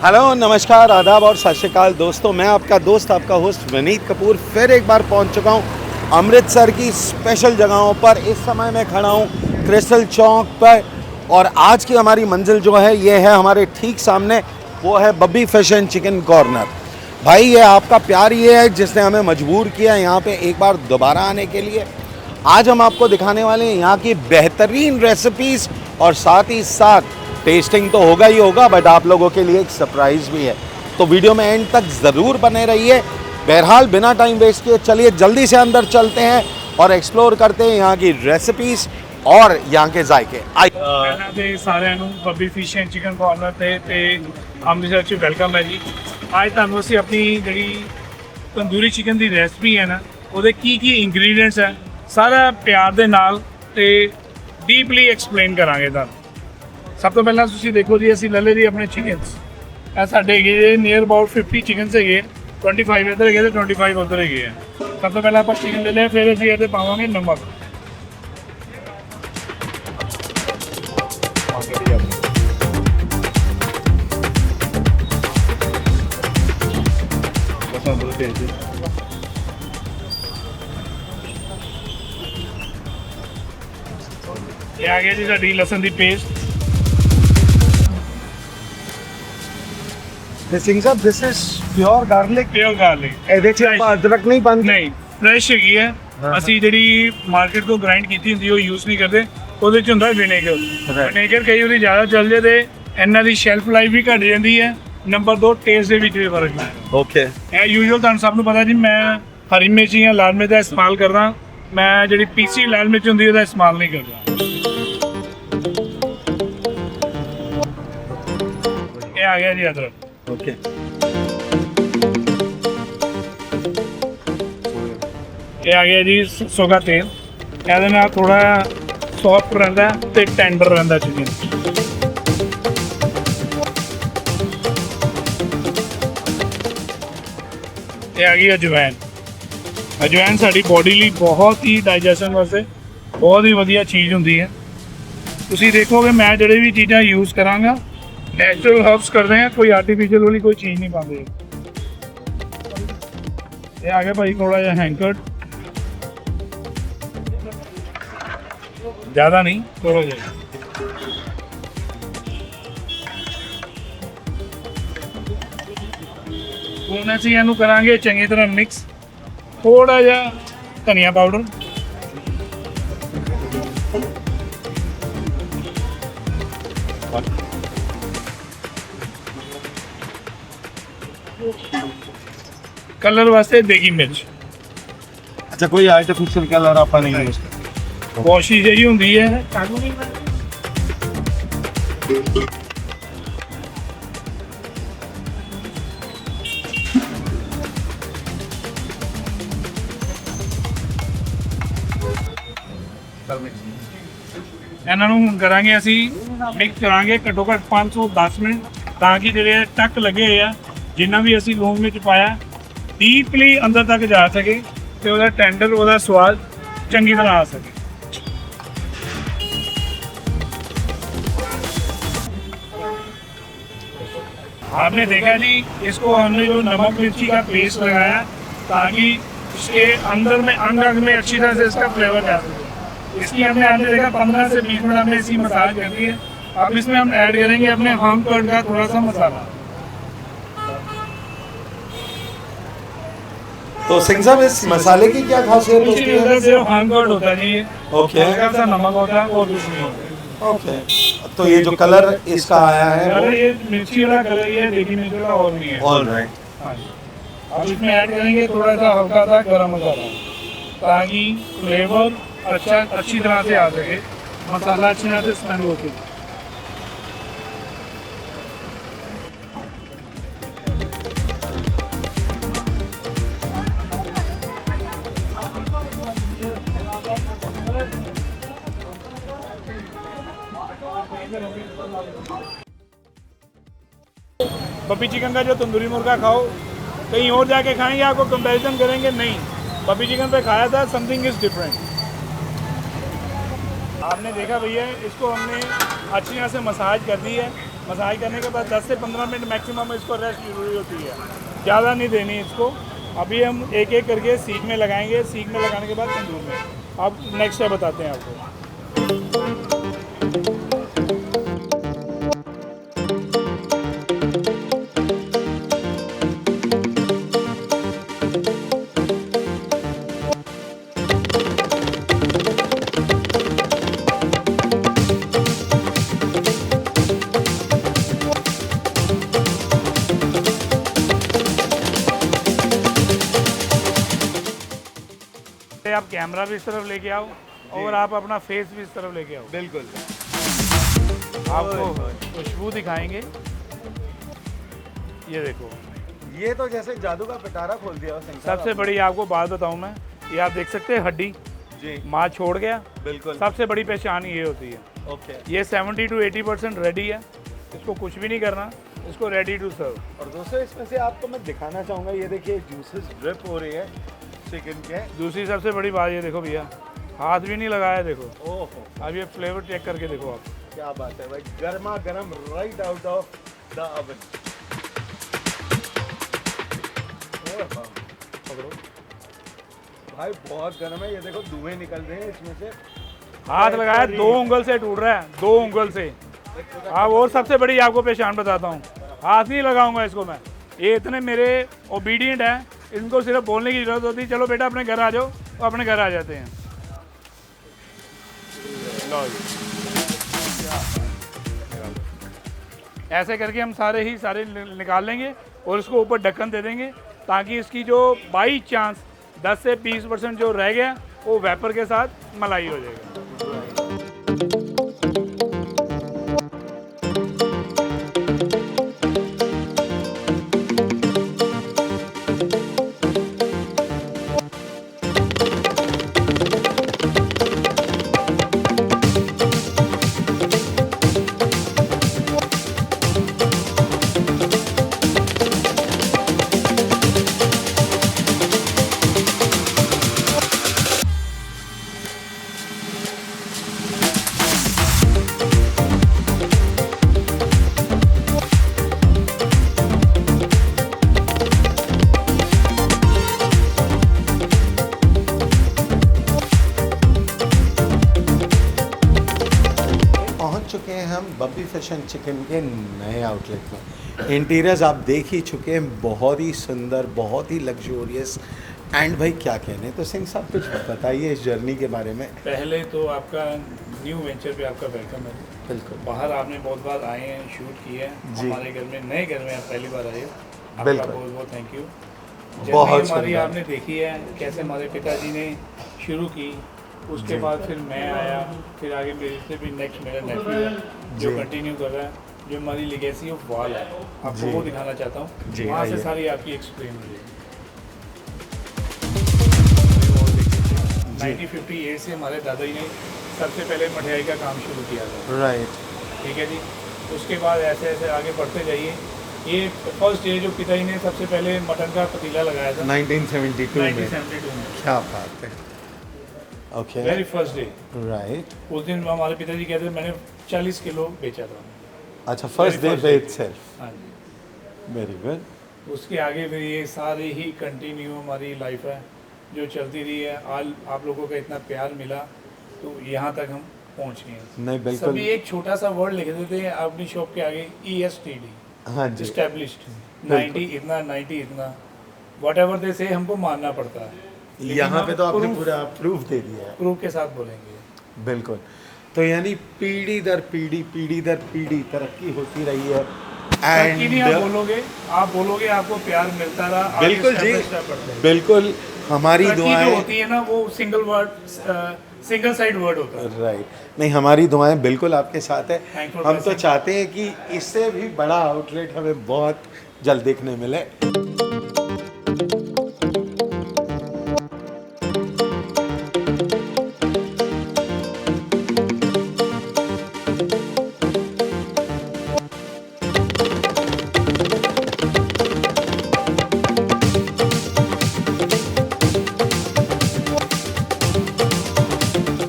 Hello, नमस्कार, आदाब और सत श्री अकाल दोस्तों। मैं आपका दोस्त, आपका होस्ट विनीत कपूर फिर एक बार पहुंच चुका हूं अमृतसर की स्पेशल जगहों पर। इस समय मैं खड़ा हूं क्रिस्टल चौक पर और आज की हमारी मंजिल जो है ये है हमारे ठीक सामने, वो है Baby fish and chicken corner. भाई ये आपका प्यार ये है जिसने हमें मजबूर किया यहाँ पे एक बार दोबारा आने के लिए। आज हम आपको दिखाने वाले हैं यहाँ की बेहतरीन रेसिपीज़ और साथ ही साथ टेस्टिंग तो होगा ही होगा, बट आप लोगों के लिए एक सरप्राइज़ भी है। तो वीडियो में एंड तक ज़रूर बने रहिए। बहरहाल बिना टाइम वेस्ट किए चलिए जल्दी से अंदर चलते हैं और एक्सप्लोर करते हैं यहाँ की रेसिपीज़ और यहाँ के जायके। ਪਹਿਲਾਂ ਤੇ ਸਾਰਿਆਂ ਨੂੰ ਬੱਬੀ ਫਿਸ਼ ਐਂਡ ਚਿਕਨ ਕਾਰਨਰ ਤੇ ਅੰਮ੍ਰਿਤਸਰ 'ਚ ਵੈਲਕਮ ਹੈ ਜੀ। ਅੱਜ ਤੁਹਾਨੂੰ ਅਸੀਂ ਆਪਣੀ ਜਿਹੜੀ ਤੰਦੂਰੀ ਚਿਕਨ ਦੀ ਰੈਸਪੀ ਹੈ ਨਾ, ਉਹਦੇ ਕੀ ਇੰਗਰੀਡੀਐਂਟਸ ਹੈ ਸਾਰਾ ਪਿਆਰ ਦੇ ਨਾਲ ਤੇ ਡੀਪਲੀ ਐਕਸਪਲੇਨ ਕਰਾਂਗੇ ਤੁਹਾਨੂੰ। ਸਭ ਤੋਂ ਪਹਿਲਾਂ ਤੁਸੀਂ ਦੇਖੋ ਜੀ, ਅਸੀਂ ਲੈ ਲਏ ਜੀ ਆਪਣੇ ਚਿਕਨਸ। ਇਹ ਸਾਡੇ ਹੈਗੇ ਜੀ ਨੀਅਰ ਅਬਾਊਟ 50 ਚਿਕਨਸ ਹੈਗੇ, 25 ਇੱਧਰ ਹੈਗੇ ਤੇ 25 ਉੱਧਰ ਹੈਗੇ ਆ। ਸਭ ਤੋਂ ਪਹਿਲਾਂ ਆਪਾਂ ਚਿਕਨ ਲੈ ਲਿਆ, ਫਿਰ ਅਸੀਂ ਇਹਦੇ ਪਾਵਾਂਗੇ ਨਮਕ। ਇਹ ਆ ਗਿਆ ਜੀ ਸਾਡੀ ਲਸਣ ਦੀ paste. Singh Sahib, this is pure garlic. Pure garlic, ਇਹਦੇ 'ਚ ਆਪਾਂ ਅਦਰਕ ਨਹੀਂ ਪਾਉਂਦੇ? ਨਹੀਂ, ਫਰੈਸ਼ ਹੈਗੀ ਹੈ। ਅਸੀਂ ਜਿਹੜੀ ਮਾਰਕੀਟ ਤੋਂ ਗ੍ਰਾਈਂਡ ਕੀਤੀ ਹੁੰਦੀ ਉਹ ਯੂਜ਼ ਨਹੀਂ ਕਰਦੇ। ਉਹਦੇ 'ਚ ਹੁੰਦਾ ਵਿਨੇਗਰ। ਵਿਨੇਗਰ ਕਈ ਵਾਰੀ ਜ਼ਿਆਦਾ ਚੱਲ ਜੇ ਤੇ ਇਹਨਾਂ ਦੀ ਸ਼ੈਲਫ ਲਾਈਫ ਵੀ ਘੱਟ ਜਾਂਦੀ ਹੈ। ਨੰਬਰ 2, ਟੇਸਟ ਦੇ ਵਿੱਚ ਵੀ ਫਰਕ ਹੈ। ਓਕੇ। ਇਹ ਯੂਜੂਅਲ ਤੁਹਾਨੂੰ ਸਭ ਨੂੰ ਪਤਾ ਜੀ, ਮੈਂ ਹਰੀ ਮਿਰਚ ਜਾਂ ਲਾਲ ਮਿਰਚ ਦਾ ਇਸਤੇਮਾਲ ਕਰਦਾ। ਮੈਂ ਜਿਹੜੀ ਪੀਸੀ ਲਾਲ ਮਿਰਚ ਹੁੰਦੀ ਉਹਦਾ ਇਸਤੇਮਾਲ ਨਹੀਂ ਕਰਦਾ। ਇਹ ਆ ਗਿਆ ਜੀ ਅਦਰਕ। ਓਕੇ। ਇਹ ਆ ਗਿਆ ਜੀ ਸੋਗਾ ਤੇਲ। ਇਹਦੇ ਨਾਲ ਥੋੜਾ ਸੌਫਟ ਰਹਿੰਦਾ ਤੇ ਟੈਂਡਰ ਰਹਿੰਦਾ ਚਿਕਨ। ਇਹ ਆ ਗਈ ਅਜਵਾਇਨ। ਅਜਵਾਇਨ ਸਾਡੀ ਬੋਡੀ ਲਈ ਬਹੁਤ ਹੀ ਡਾਈਜੈਸ਼ਨ ਵਾਸਤੇ ਬਹੁਤ ਹੀ ਵਧੀਆ ਚੀਜ਼ ਹੁੰਦੀ ਹੈ। ਤੁਸੀਂ ਦੇਖੋਗੇ ਮੈਂ ਜਿਹੜੇ ਵੀ ਚੀਜ਼ਾਂ ਯੂਜ਼ ਕਰਾਂਗਾ ਨੈਚੁਰਲ ਹਰਬਸ ਕਰਦੇ ਆ, ਕੋਈ ਆਰਟੀਫੀਸ਼ੀਅਲ ਵਾਲੀ ਕੋਈ ਚੀਜ਼ ਨਹੀਂ ਪਾਉਂਦੇ। ਇਹ ਆ ਗਿਆ ਭਾਈ ਥੋੜਾ ਜਿਹਾ ਹੈਂਕਰਡ, ਜ਼ਿਆਦਾ ਨਹੀਂ, ਥੋੜਾ ਜਿਹਾ। ਹੁਣ ਅਸੀਂ ਇਹਨੂੰ ਕਰਾਂਗੇ ਚੰਗੀ ਤਰ੍ਹਾਂ ਮਿਕਸ। ਥੋੜਾ ਜਿਹਾ ਧਨੀਆ ਪਾਊਡਰ, ਕਲਰ ਵਾਸਤੇ ਦੇਗੀ ਮਿਰਚ। ਅੱਛਾ, ਕੋਈ ਆਰਟੀਫੀਸ਼ੀਅਲ ਕਲਰ ਆਪਾਂ ਨਹੀਂ ਯੂਜ਼ ਕਰਦੇ? ਕੋਸ਼ਿਸ਼ ਇਹੀ ਹੁੰਦੀ ਹੈ। ਇਹਨਾਂ ਨੂੰ ਹੁਣ ਕਰਾਂਗੇ ਅਸੀਂ ਮਿਕਸ ਕਰਾਂਗੇ ਘੱਟੋ ਘੱਟ 5 ਤੋਂ 10 ਮਿੰਟ, ਤਾਂ ਕਿ ਜਿਹੜੇ ਟੱਕ ਲੱਗੇ ਹੋਏ ਆ ਜਿੰਨਾ ਵੀ ਅਸੀਂ ਲੂਣ ਵਿੱਚ ਪਾਇਆ ਡੀਪਲੀ ਅੰਦਰ ਤੱਕ ਜਾ ਸਕੇ ਤੇ ਉਹਦਾ ਟੈਂਡਰ, ਉਹਦਾ ਸਵਾਦ ਚੰਗੀ तरह आ सके। आपने देखा जी, इसको हमने जो नमक मिर्ची का पेस्ट लगाया ताकि इसके अंदर में अंग में अच्छी तरह से इसका फ्लेवर जा सके। इसकी आपने देखा 15 से 20 मिनट हमने इसकी मसाज कर दी है। अब इसमें हम ऐड करेंगे अपने होम कर्ड का थोड़ा सा मसाला। तो सिंह साहब, इस मसाले की क्या खासियत होती है? सिर्फ होम कर्ड होता है जी। ओके। हल्का सा नमक होता है और कुछ नहीं होता। ओके। तो ये जो कलर इसका आया है वो ये मिर्ची वाला कलर, ये देगी मिर्ची वाला और नहीं है। ऑलराइट। हाँ जी। अब इसमें ऐड करेंगे थोड़ा सा हल्का सा गरम मसाला ताकि फ्लेवर अच्छी तरह से आ सके, मसाला अच्छी तरह से स्मेल हो सके। बब्बी चिकन का जो तंदूरी मुर्गा खाओ, कहीं और जाके खाएंगे आपको कंपैरिजन करेंगे नहीं। बब्बी चिकन पे खाया था, समथिंग इज डिफरेंट। आपने देखा भैया, इसको हमने अच्छी तरह से मसाज कर दी है। मसाज करने के बाद 10 से 15 मिनट मैक्सिमम इसको रेस्ट जरूरी होती है, ज़्यादा नहीं देनी इसको। अभी हम एक एक करके सीख में लगाएंगे, सीख में लगाने के बाद तंदूर में। अब नेक्स्ट स्टेप बताते हैं आपको। आप कैमरा भी इस तरफ लेके आओ और आप अपना फेस भी इस तरफ लेके आओ। बिल्कुल। आपको खुशबू दिखाएंगे, ये देखो। ये तो जैसे जादू का पिटारा खोल दिया सिंह साहब। सबसे बड़ी आपको बात बताऊं मैं, ये आप देख सकते हैं हड्डी जी, माँ छोड़ गया। बिल्कुल। सबसे बड़ी पहचान ये होती है। ओके। ये 70 to 80% रेडी है, इसको कुछ भी नहीं करना, इसको रेडी टू सर्व। और दोस्तों इसमें से आपको मैं दिखाना चाहूँगा, ये देखिए जूसेस ड्रिप हो रही है चिकन के। दूसरी सबसे बड़ी बात ये देखो भैया, हाथ भी नहीं लगाया, देखो। ओहो, अब ये फ्लेवर चेक करके देखो आप। क्या बात है भाई, गर्मा गर्म right out of the oven. पकड़ो भाई बहुत गर्म है, ये देखो धुएं निकल रहे हैं इसमें से। हाथ लगाया, 2 उंगल से टूट रहा है, 2 उंगल से। हाँ, और सबसे बड़ी आपको पहचान बताता हूँ, हाथ नहीं लगाऊंगा इसको मैं। ये इतने मेरे ओबीडियंट है, इनको सिर्फ बोलने की जरूरत होती है, चलो बेटा अपने घर आ जाओ, तो अपने घर आ जाते हैं। लो जी। ऐसे करके हम सारे निकाल लेंगे और इसको ऊपर ढक्कन दे देंगे, ताकि इसकी जो बाई चांस 10 से 20% जो रह गया वो वेपर के साथ मलाई हो जाएगा। चुके हैं हम बब्बी फिश एंड चिकन के नए आउटलेट में। इंटीरियर्स आप देख ही चुके हैं, बहुत ही सुंदर, बहुत ही लग्जूरियस। एंड भाई क्या कहने, तो सिंह साहब कुछ बताइए इस जर्नी के बारे में। पहले तो आपका न्यू वेंचर पे आपका वेलकम है। बिल्कुल। बाहर आपने बहुत बार आए हैं, शूट किए हैं जी। हमारे घर में, नए घर में आप पहली बार आए, आपका बिल्कुल। बहुत बहुत थैंक यू। बहुत हमारी सुंदर। आपने देखी है कैसे हमारे पिताजी ने शुरू की, उसके बाद फिर मैं आया, फिर आगे मेरे से भी नेक्स्ट मेरा नेफ्यू है जो जी। कंटिन्यू कर रहा है। जो हमारी लेगेसी ऑफ वॉल है, आपको जी। वो दिखाना चाहता जी, हूँ, वहाँ से आइए। सारी आपकी एक्सप्लेन हो जाएगी। 1958 से हमारे दादाजी ने सबसे पहले मठियाई का काम शुरू किया था। राइट। ठीक है जी। उसके बाद ऐसे ऐसे आगे बढ़ते जाइए। ये फर्स्ट डे जो पिताजी ने सबसे पहले मटन का पतीला लगाया था 1972 में। 1972 में, क्या बात है। Okay. Very first day. Right. उस दिन हमारे पिताजी कहते हैं मैंने 40 किलो बेचा था। अच्छा, first day first by day। Itself. हाँ जी। Very good. उसके आगे फिर ये सारी ही कंटिन्यू हमारी लाइफ है जो चलती रही है। आज आप लोगों का इतना प्यार मिला तो यहाँ तक हम पहुँच गए हैं। नहीं बिल्कुल। सभी एक छोटा सा वर्ड लिख देते हैं अपनी शॉप के आगे, ESTD, हाँ जी। एस्टेब्लिश्ड। 90 इतना, 90 इतना, वट एवर दे से हमको मानना पड़ता है। यहाँ पे तो आपने पूरा प्रूफ दे दिया है। प्रूफ के साथ बोलेंगे। बिल्कुल। तो यानी पीढ़ी दर पीढ़ी तरक्की होती रही है। तरक्की नहीं आप बोलोगे, आपको प्यार मिलता रहा, आगे बिल्कुल जी, step by step बढ़ते हैं। बिल्कुल। हमारी तरक्की जो दुआएं, होती है ना वो सिंगल साइड वर्ड होता है। राइट। नहीं, हमारी दुआएं बिल्कुल आपके साथ है। Thank you, हम तो blessing। चाहते हैं कि इससे भी बड़ा आउटलेट हमें बहुत जल्द देखने मिले।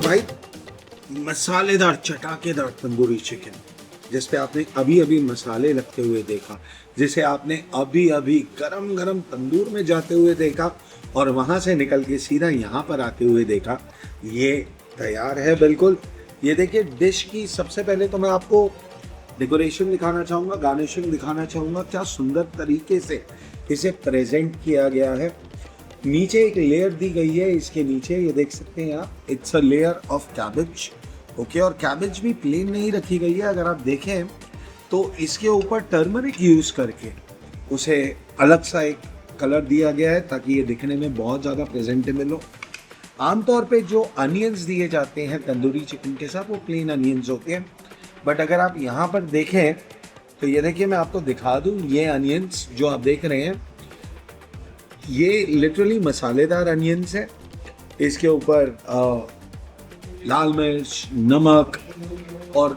भाई मसालेदार चटाकेदार तंदूरी चिकन, जिस पे आपने अभी अभी मसाले लगते हुए देखा, जिसे आपने अभी अभी गरम गरम तंदूर में जाते हुए देखा और वहाँ से निकल के सीधा यहाँ पर आते हुए देखा, ये तैयार है बिल्कुल। ये देखिए डिश की सबसे पहले तो मैं आपको डेकोरेशन दिखाना चाहूँगा, गार्निशिंग दिखाना चाहूँगा, क्या सुंदर तरीके से इसे प्रेजेंट किया गया है। नीचे एक लेयर दी गई है, इसके नीचे ये देख सकते हैं आप, it's a layer of cabbage. Okay, और कैबेज भी प्लेन नहीं रखी गई है, अगर आप देखें तो इसके ऊपर टर्मरिक यूज़ करके उसे अलग सा एक कलर दिया गया है ताकि ये दिखने में बहुत ज़्यादा प्रेजेंटेबल हो। आमतौर पे जो अनियंस दिए जाते हैं तंदूरी चिकन के साथ वो प्लेन अनियंस होते हैं, बट अगर आप यहाँ पर देखें तो ये देखिए, मैं आपको दिखा दूँ, ये अनियंस जो आप देख रहे हैं ये लिटरली मसालेदार अनियंस है। इसके ऊपर लाल मिर्च, नमक और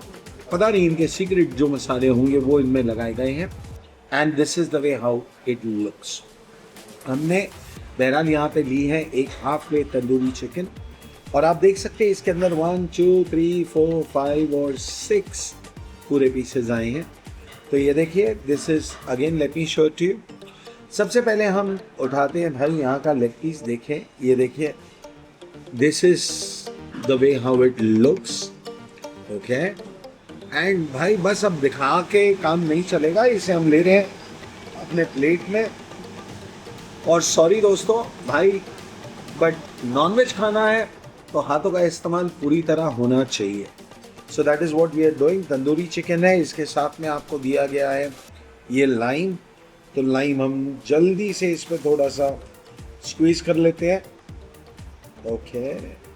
पता नहीं इनके सीक्रेट जो मसाले होंगे वो इनमें लगाए गए हैं। And this is the way how it looks. हमने बहरहाल यहाँ पे ली है एक हाफ प्लेट तंदूरी चिकन और आप देख सकते हैं इसके अंदर 1 2 3 4 5 और 6 पूरे पीसेज आए हैं। तो ये देखिए, this is again let me show to you. सबसे पहले हम उठाते हैं भाई यहाँ का लेग पीस, देखें, ये देखिए, this is the way how it looks. Okay, and भाई बस अब दिखा के काम नहीं चलेगा, इसे हम ले रहे हैं अपने प्लेट में। और सॉरी दोस्तों भाई, बट नॉनवेज खाना है तो हाथों का इस्तेमाल पूरी तरह होना चाहिए। So that is what we are doing. Tandoori chicken है, इसके साथ में आपको दिया गया है ये लाइम। तो लाइम हम जल्दी से इस पर थोड़ा सा स्क्वीज़ कर लेते हैं। Okay,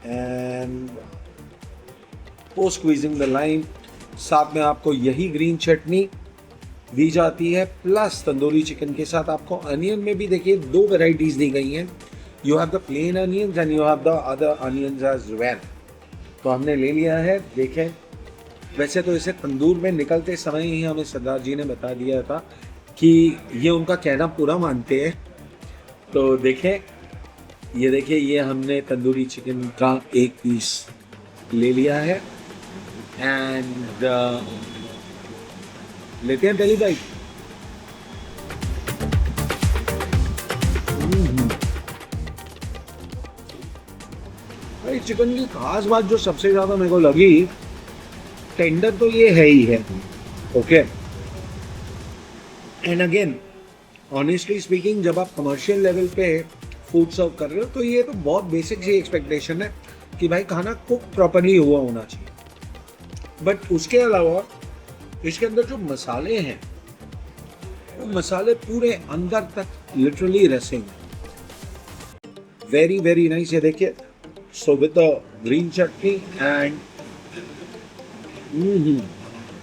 and post squeezing the lime साथ में आपको यही ग्रीन चटनी दी जाती है, प्लस तंदूरी चिकन के साथ आपको अनियन में भी देखिए 2 वैरायटीज़ दी गई हैं। You have the plain onions and you have the other onions as well. तो हमने ले लिया है, देखें, वैसे तो इसे तंदूर में निकलते समय ही हमें सरदार जी ने बता दिया था कि ये उनका कहना पूरा मानते हैं। तो देखें, ये देखिए, ये हमने तंदूरी चिकन का एक पीस ले लिया है एंड लेते हैं पहली बाइट। भाई चिकन की खास बात जो सबसे ज़्यादा मेरे को लगी, टेंडर तो ये है ही है। Okay, and again honestly speaking, जब आप कमर्शियल लेवल पे फूड सर्व कर रहे हो तो ये तो बहुत बेसिक सी एक्सपेक्टेशन है कि भाई खाना कुक प्रॉपरली हुआ होना चाहिए। बट उसके अलावा इसके अंदर जो मसाले हैं वो मसाले पूरे अंदर तक लिटरली रसेंगे। Very very nice. ये देखिए, so with the green chutney and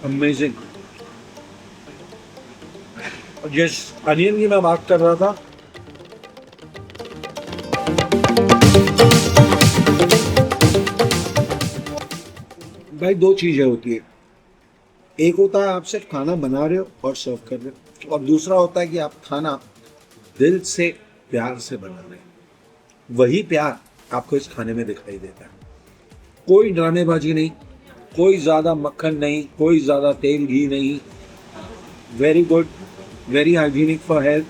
amazing. जिस अनियन की मैं बात कर रहा था, भाई 2 चीज़ें होती है। एक होता है आप सिर्फ खाना बना रहे हो और सर्व कर रहे हो, और दूसरा होता है कि आप खाना दिल से प्यार से बना रहे हो। वही प्यार आपको इस खाने में दिखाई देता है। कोई ड्रामेबाजी नहीं, कोई ज़्यादा मक्खन नहीं, कोई ज़्यादा तेल घी नहीं। Very good, very hygienic for health.